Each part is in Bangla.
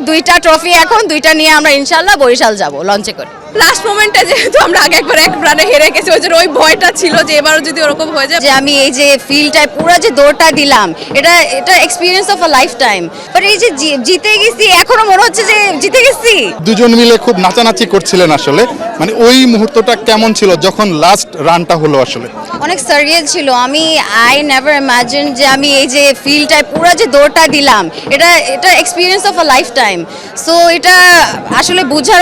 দুইটা ট্রফি, এখন দুইটা নিয়ে আমরা ইনশাল্লাহ বরিশাল যাব লঞ্চে করে। লাস্ট মোমেন্টে যেহেতু আমরা আগে একবার এক রানে হেরে গেছি, ওই জন্য ওই ভয়টা ছিল যে এবারও যদি ওরকম হয়ে যায়। যে আমি এই যে ফিল্ডটায় পুরো যে দৌড়টা দিলাম, এটা experience of a life time. But এই যে জিতে গেছি, এখনো মনে হচ্ছে যে জিতে গেছি। দুজন মিলে খুব নাচানাচি করছিলেন আসলে, মানে ওই মুহূর্তটা কেমন ছিল যখন লাস্ট রানটা হলো? আসলে অনেক সারিয়াল ছিল। আই নেভার ইমাজিন যে আমি এই যে ফিল্ডটায় পুরো যে দৌড়টা দিলাম, এটা experience of a life time. So এটা আসলে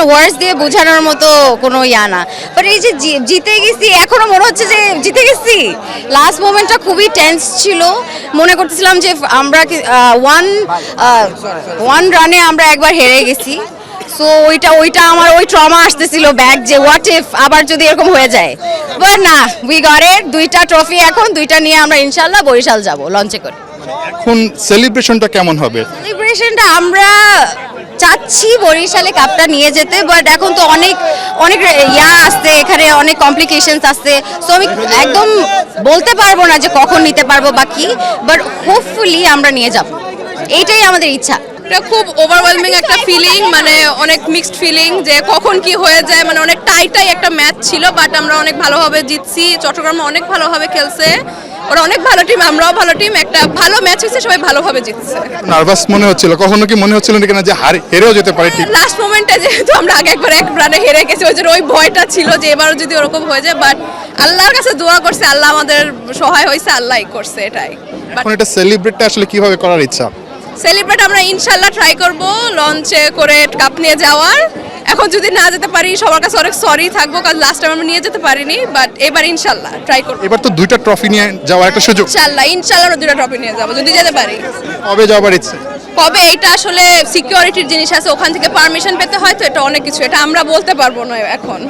ওয়ার্ডস দিয়ে বোঝানোর মতো কোনো ইয়া না। বাট এই যে জিতে গেছি, এখনো মনে হচ্ছে যে জিতে গেছি। লাস্ট মোমেন্টটা খুবই টেন্স ছিল, মনে করতেছিলাম যে আমরা ওয়ান রানে আমরা একবার হেরে গেছি। সো ওইটা আমার ওই ট্রমা আসতেছিল ব্যাক, যে হোয়াট ইফ আবার যদি এরকম হয়ে যায়। বাট না, উই গট ইট। দুইটা ট্রফি, এখন দুইটা নিয়ে আমরা ইনশাল্লাহ বরিশাল যাব লঞ্চে করে। এখন সেলিব্রেশনটা কেমন হবে? সেলিব্রেশনটা আমরা চাচ্ছি বরিশালে কাপটা নিয়ে যেতে, বাট এখন তো অনেক ইয়া আসছে, এখানে অনেক কমপ্লিকেশনস আসছে। সো আমি একদম বলতে পারবো না যে কখন নিতে পারবো বা কি, বাট হোপফুলি আমরা নিয়ে যাব, এইটাই আমাদের ইচ্ছা। এটা খুব ওভারওয়েলমিং একটা ফিলিং, মানে অনেক মিক্সড ফিলিং যে কখন কি হয়ে যায়। মানে অনেক টাইটাই একটা ম্যাচ ছিল, বাট আমরা অনেক ভালোভাবে জিতছি। চট্টগ্রামে অনেক ভালোভাবে খেলছে, ওরা অনেক ভালো টিম, আমরাও ভালো টিম। একটা ভালো ম্যাচ হয়েছে, সবাই ভালোভাবে জিতছে। নার্ভাস মনে হচ্ছিল? কখনো কি মনে হচ্ছিল না যে হেরেও যেতে পারে? ঠিক লাস্ট মোমেন্টে যেহেতু আমরা আগে একবার এক রানে হেরে গেছি, ওই জন্য ওই ভয়টা ছিল যে এবারও যদি ওরকম হয়ে যায়। বাট আল্লাহর কাছে দোয়া করছে, আল্লাহ আমাদের সহায় হয়েছে, আল্লাহই করছে এটাই। এখন এটা সেলিব্রেটটা আসলে কিভাবে করার ইচ্ছা? সেলিব্রেট আমরা ইনশাল্লাহ ট্রাই করব লঞ্চে করে কাপ নিয়ে যাওয়ার। এখন যদি না যেতে পারি, সবার কাছে অনেক সরি থাকবো, কারণ লাস্ট টাইম আমরা নিয়ে যেতে পারিনি। বাট এবার ইনশাল্লাহ ট্রাই করব। এবার তো দুইটা ট্রফি নিয়ে যাওয়ার একটা সুযোগ। ইনশাল্লাহ আমরা দুটো ট্রফি নিয়ে যাবো যদি যেতে পারি। কবে যাওয়ার ইচ্ছে? কবে এটা আসলে সিকিউরিটির জিনিস আছে, ওখান থেকে পারমিশন পেতে হয়, তো এটা অনেক কিছু, এটা আমরা বলতে পারবো না এখন।